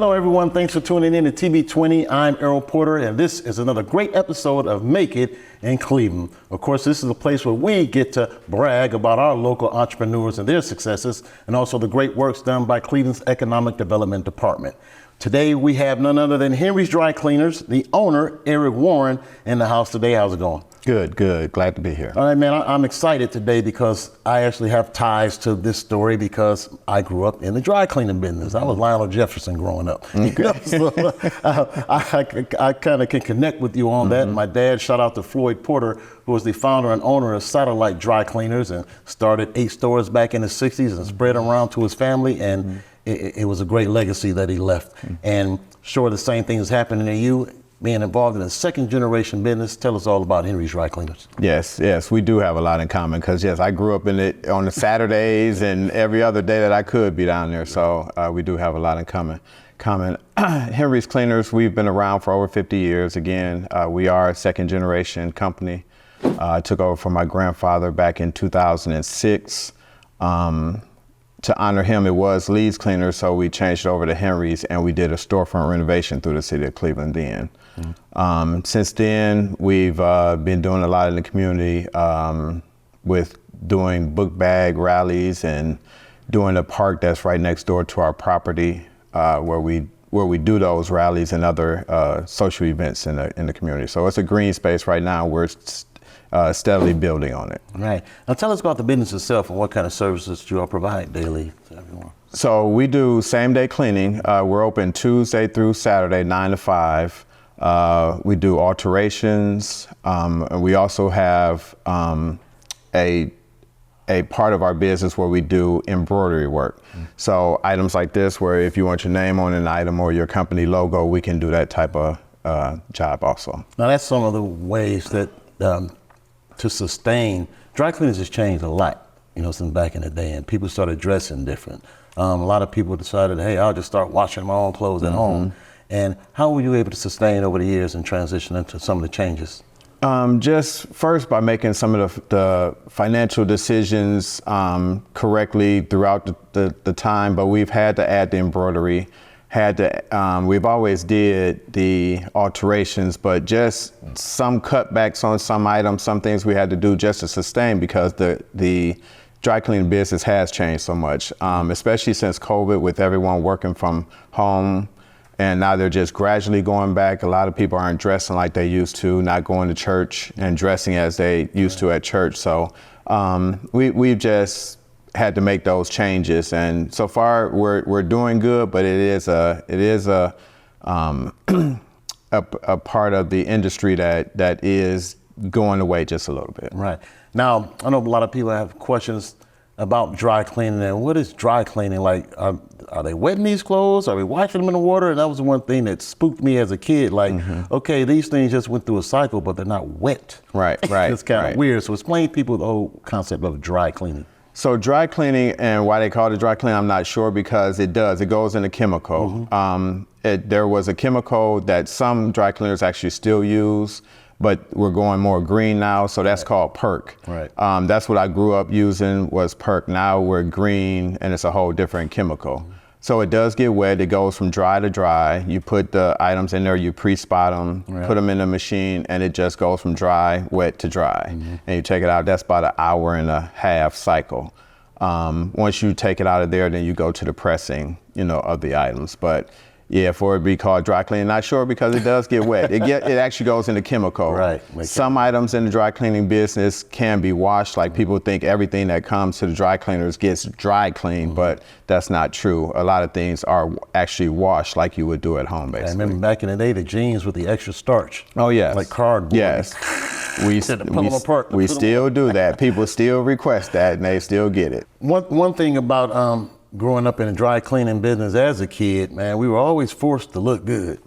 Hello, everyone. Thanks for tuning in to TB20. I'm Errol Porter, and this is another great episode of Make It in Cleveland. Of course, this is a place where we get to brag about our local entrepreneurs and their successes, and also the great works done by Cleveland's Economic Development Department. Today, we have none other than Henry's Dry Cleaners, the owner, Eric Warren, in the house today. How's it going? Good. Glad to be here. All right, man, I'm excited today because I actually have ties to this story because I grew up in the dry cleaning business. I was Lionel Jefferson growing up. Okay. So, I kind of can connect with you on that. My dad, shout out to Floyd Porter, who was the founder and owner of Satellite Dry Cleaners and started 8 stores back in the 60s and spread them around to his family. And it was a great legacy that he left. And sure, the same thing is happening to you. Being involved in a second generation business. Tell us all about Henry's Dry Cleaners. Yes, we do have a lot in common because yes, I grew up in it on the Saturdays and every other day that I could be down there. So we do have a lot in common. Henry's Cleaners, we've been around for over 50 years. Again, we are a second generation company. I took over from my grandfather back in 2006. To honor him, it was Lee's Cleaners, so we changed it over to Henry's and we did a storefront renovation through the city of Cleveland then. Since then, we've been doing a lot in the community with doing book bag rallies and doing a park that's right next door to our property where we do those rallies and other social events in the community. So it's a green space right now. We're steadily building on it. Right. Now tell us about the business itself and what kind of services you all provide daily to everyone. So we do same day cleaning. We're open Tuesday through Saturday, 9 to 5. We do alterations. And we also have a part of our business where we do embroidery work. So items like this, where if you want your name on an item or your company logo, we can do that type of job also. Now that's some of the ways that to sustain. Dry cleaners has changed a lot, since back in the day, and people started dressing different. A lot of people decided, hey, I'll just start washing my own clothes at home. And how were you able to sustain over the years and transition into some of the changes? Just first by making some of the financial decisions correctly throughout the time, but we've had to add the embroidery. We've always did the alterations, but just some cutbacks on some items, some things we had to do just to sustain because the dry cleaning business has changed so much, especially since COVID with everyone working from home. And now they're just gradually going back. A lot of people aren't dressing like they used to, not going to church and dressing as they used to at church. So we've just had to make those changes, and so far we're doing good. But it is a part of the industry that is going away just a little bit. Right. Now I know a lot of people have questions about dry cleaning, and what is dry cleaning like? Are they wetting these clothes? Are we washing them in the water? And that was the one thing that spooked me as a kid. Like, okay, these things just went through a cycle, but they're not wet. Right. It's kind of weird. So explain to people the whole concept of dry cleaning. So dry cleaning, and why they call it dry cleaning, I'm not sure, because it goes in a chemical. There was a chemical that some dry cleaners actually still use, but we're going more green now, so that's called PERC. Right. That's what I grew up using was PERC. Now we're green, and it's a whole different chemical. So it does get wet. It goes from dry to dry. You put the items in there, you pre-spot them, put them in the machine, and it just goes from dry, wet to dry. And you take it out. That's about an 1.5 hour cycle. Once you take it out of there, then you go to the pressing, of the items. But yeah, for it to be called dry cleaning, not sure because it does get wet. It actually goes into chemical. Right. Some items in the dry cleaning business can be washed. Like people think everything that comes to the dry cleaners gets dry cleaned, but that's not true. A lot of things are actually washed like you would do at home, basically. I remember back in the day, the jeans with the extra starch. Oh, yes. Like cardboard. Yes. We still do that. People still request that, and they still get it. One thing about growing up in a dry cleaning business as a kid, man, we were always forced to look good.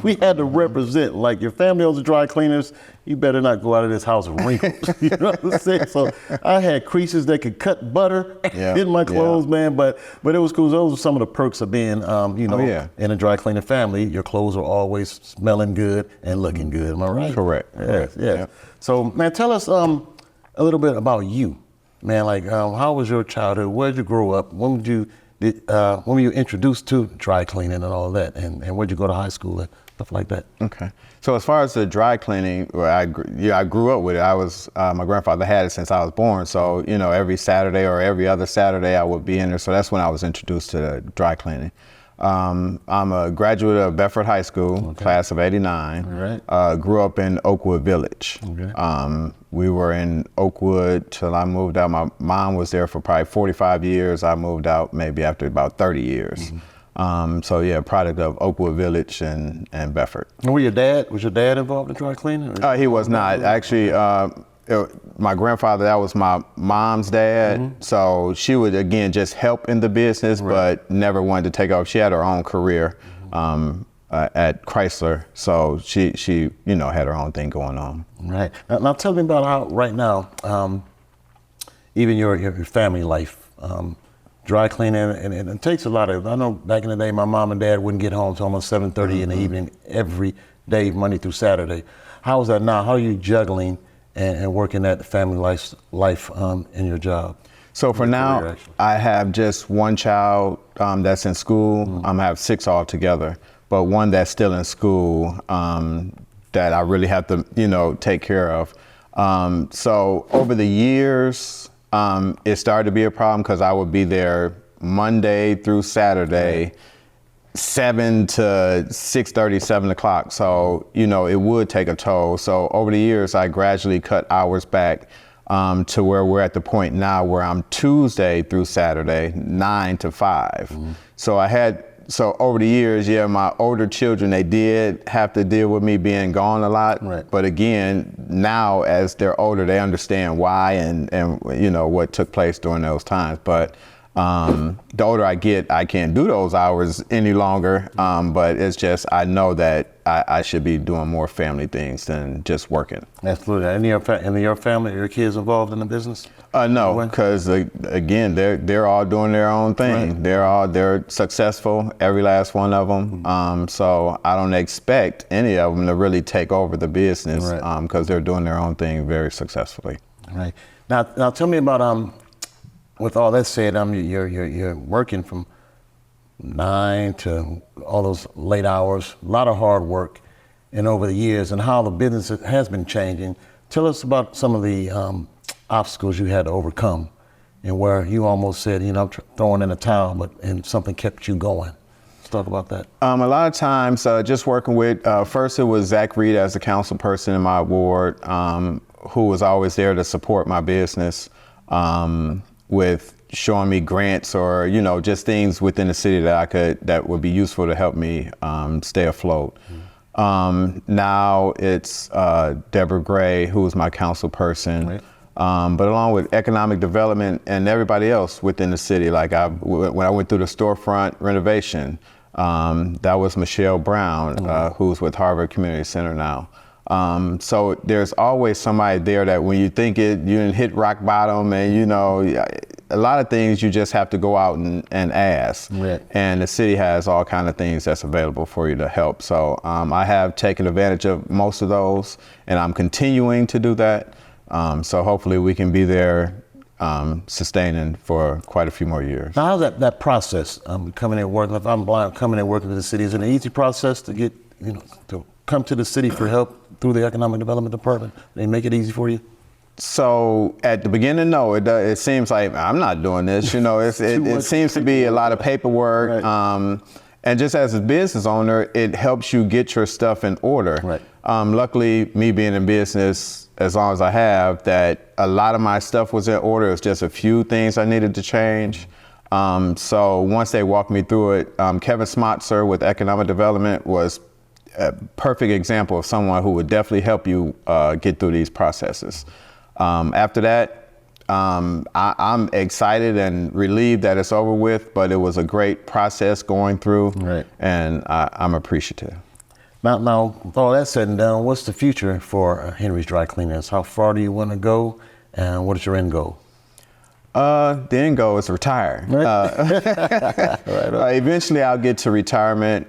We had to represent, like your family owns the dry cleaners, you better not go out of this house wrinkled. You know what I'm saying? So I had creases that could cut butter in my clothes, man, but it was cool. Those were some of the perks of being, in a dry cleaning family. Your clothes are always smelling good and looking good. Am I right? Correct. Yes. Yeah. So, man, tell us a little bit about you. Man, like, how was your childhood? Where did you grow up? When did you when were you introduced to dry cleaning and all of that? And where'd you go to high school and stuff like that? Okay. So as far as the dry cleaning, well, I grew up with it. I was my grandfather had it since I was born. So every Saturday or every other Saturday I would be in there. So that's when I was introduced to the dry cleaning. I'm a graduate of Bedford High School, class of '89. All right. Grew up in Oakwood Village. Okay. We were in Oakwood till I moved out. My mom was there for probably 45 years. I moved out maybe after about 30 years. So yeah, product of Oakwood Village and Bedford. And was your dad involved in dry cleaning? He was not. Actually, my grandfather, that was my mom's dad. So she would, again, just help in the business, but never wanted to take off. She had her own career at Chrysler. So she had her own thing going on. Right. Now tell me about how right now, even your family life, dry cleaning, and it takes a lot of, I know back in the day, my mom and dad wouldn't get home until almost 7:30 in the evening every day, Monday through Saturday. How is that now? How are you juggling and working that family life in your job? So for now, I have just one child that's in school. I have 6 altogether, but one that's still in school that I really have to, take care of. So over the years, it started to be a problem because I would be there Monday through Saturday, 7 to 6:30, 7 o'clock. So, it would take a toll. So over the years, I gradually cut hours back to where we're at the point now where I'm Tuesday through Saturday, 9 to 5. So over the years, my older children, they did have to deal with me being gone a lot. Right. But again, now as they're older, they understand why and what took place during those times. But the older I get, I can't do those hours any longer. But it's just, I know that I should be doing more family things than just working. Absolutely. Any of your family, your kids involved in the business? No, because again, they're all doing their own thing. Right. They're successful, every last one of them. So I don't expect any of them to really take over the business because they're doing their own thing very successfully. Right. Now tell me about with all that said, you're working from 9 to all those late hours, a lot of hard work, and over the years, and how the business has been changing. Tell us about some of the obstacles you had to overcome, and where you almost said, I'm throwing in a towel, and something kept you going. Let's talk about that. A lot of times, just working with, first it was Zach Reed as the council person in my ward, who was always there to support my business. With showing me grants or, just things within the city that would be useful to help me stay afloat. Now it's Deborah Gray, who's my council person. Right. But along with economic development and everybody else within the city, like when I went through the storefront renovation, that was Michelle Brown, who's with Harvard Community Center now. So there's always somebody there that when you think you didn't hit rock bottom and, a lot of things you just have to go out and ask. Right. And the city has all kinds of things that's available for you to help. So I have taken advantage of most of those, and I'm continuing to do that. So hopefully we can be there sustaining for quite a few more years. Now, how's that process coming in working? If I'm blind, coming in working for the city, is it an easy process to get, to come to the city for help through the Economic Development Department? They make it easy for you? So at the beginning, no, it seems like I'm not doing this. It seems to be a lot of paperwork. Right. And just as a business owner, it helps you get your stuff in order. Right. Luckily, me being in business as long as I have, that a lot of my stuff was in order. It was just a few things I needed to change. So once they walked me through it, Kevin Smotzer with Economic Development was a perfect example of someone who would definitely help you get through these processes. After that, I'm excited and relieved that it's over with, but it was a great process going through, and I'm appreciative. Now, with all that said and done, what's the future for Henry's Dry Cleaners? How far do you want to go, and what is your end goal? The end goal is to retire. Eventually, I'll get to retirement.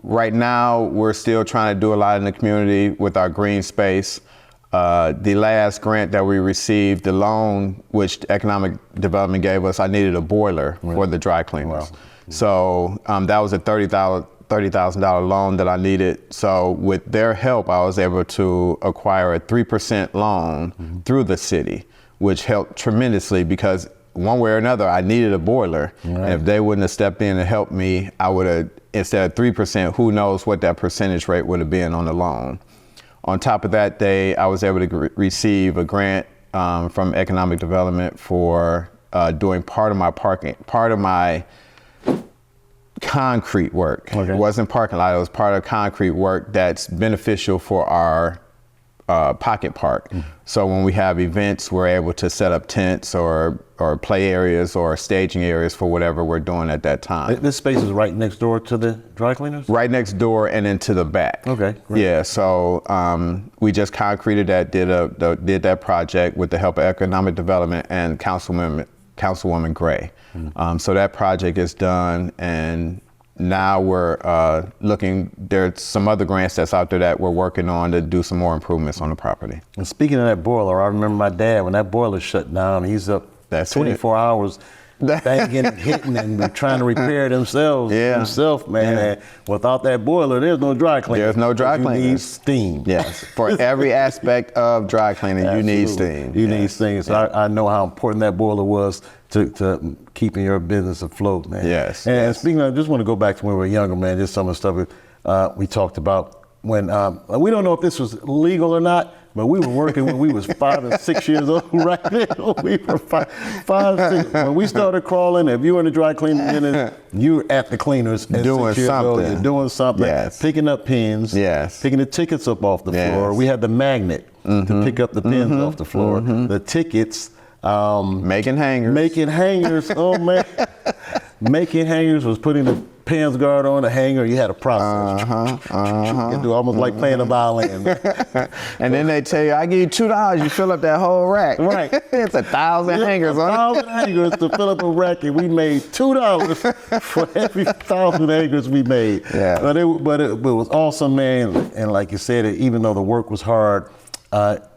Right now, we're still trying to do a lot in the community with our green space. The last grant that we received, the loan which Economic Development gave us, I needed a boiler for the dry cleaners. Wow. So that was a $30,000 loan that I needed. So with their help, I was able to acquire a 3% loan through the city, which helped tremendously because one way or another, I needed a boiler. Right. And if they wouldn't have stepped in and helped me, I would have, instead of 3%, who knows what that percentage rate would have been on the loan. On top of that, I was able to receive a grant from Economic Development for doing part of my concrete work. Okay. It wasn't parking lot, it was part of concrete work that's beneficial for our pocket park. So when we have events, we're able to set up tents or play areas or staging areas for whatever we're doing at that time. This space is right next door to the dry cleaners? Right next door and into the back. Okay, great. Yeah, so we just concreted that, did that project with the help of Economic Development and Councilwoman Gray. So that project is done, and now we're looking, there's some other grants that's out there that we're working on to do some more improvements on the property. And speaking of that boiler, I remember my dad, when that boiler shut down, he's up That's 24 hours banging and hitting and trying to repair it himself, man. Yeah. And without that boiler, there's no dry cleaning. There's no dry cleaning. You need steam. Yes, for every aspect of dry cleaning, you need steam. You need steam. So I know how important that boiler was to keeping your business afloat, man. Yes. And speaking of, I just want to go back to when we were younger, man, just some of the stuff we talked about when, we don't know if this was legal or not, but we were working when we was 5 and 6 years old, right? We were five, 6. When we started crawling, if you were in the dry cleaning business, you were at the cleaners at Doing 6 years old. something. You're doing something. Yes. Picking up pins. Yes. Picking the tickets up off the Yes. floor. We had the magnet to pick up the pins off the floor. The tickets. Making hangers. Making hangers. Oh man. Making hangers was putting the pins guard on the hanger. You had a process. You do almost like playing a violin. And then they tell you, I give you $2, you fill up that whole rack. Right. It's 1,000 hangers on it. 1,000 hangers to fill up a rack, and we made $2 for every 1,000 hangers we made. Yeah. But it was awesome, man. And like you said, even though the work was hard,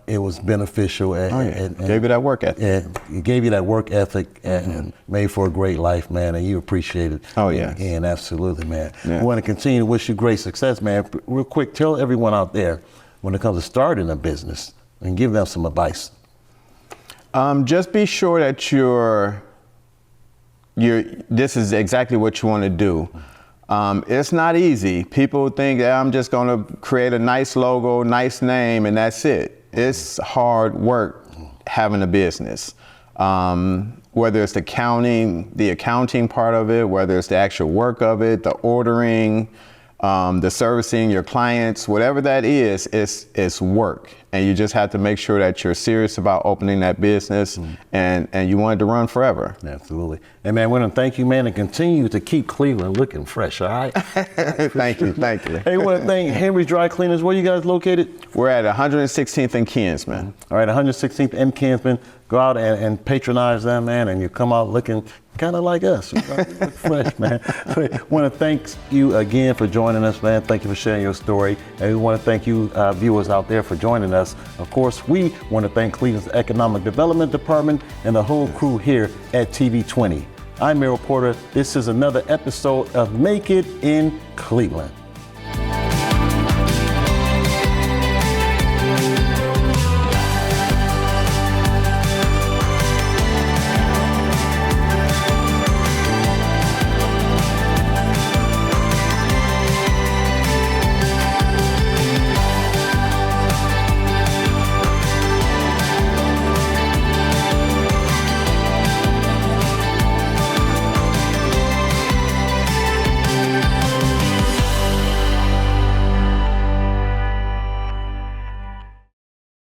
it was beneficial. And gave you that work ethic. And it gave you that work ethic and made for a great life, man. And you appreciate it. Oh, yeah. And absolutely, man. Yeah. We want to continue to wish you great success, man. Real quick, tell everyone out there when it comes to starting a business and give them some advice. Just be sure that this is exactly what you want to do. It's not easy. People think that I'm just going to create a nice logo, nice name, and that's it. It's hard work having a business. Whether it's the accounting part of it, whether it's the actual work of it, the ordering, the servicing your clients, whatever that is, it's work. And you just have to make sure that you're serious about opening that business and you want it to run forever. Absolutely. And man, I want to thank you, man, and continue to keep Cleveland looking fresh, all right? Thank you. Hey, I want to thank Henry's Dry Cleaners. Where you guys located? We're at 116th and Kinsman. All right, 116th and Kinsman. Go out and patronize them, man, and you come out looking kind of like us. You look fresh, man. I want to thank you again for joining us, man. Thank you for sharing your story. And we want to thank you, viewers out there, for joining us. Of course, we want to thank Cleveland's Economic Development Department and the whole crew here at TV20. I'm Merrill Porter. This is another episode of Make It in Cleveland.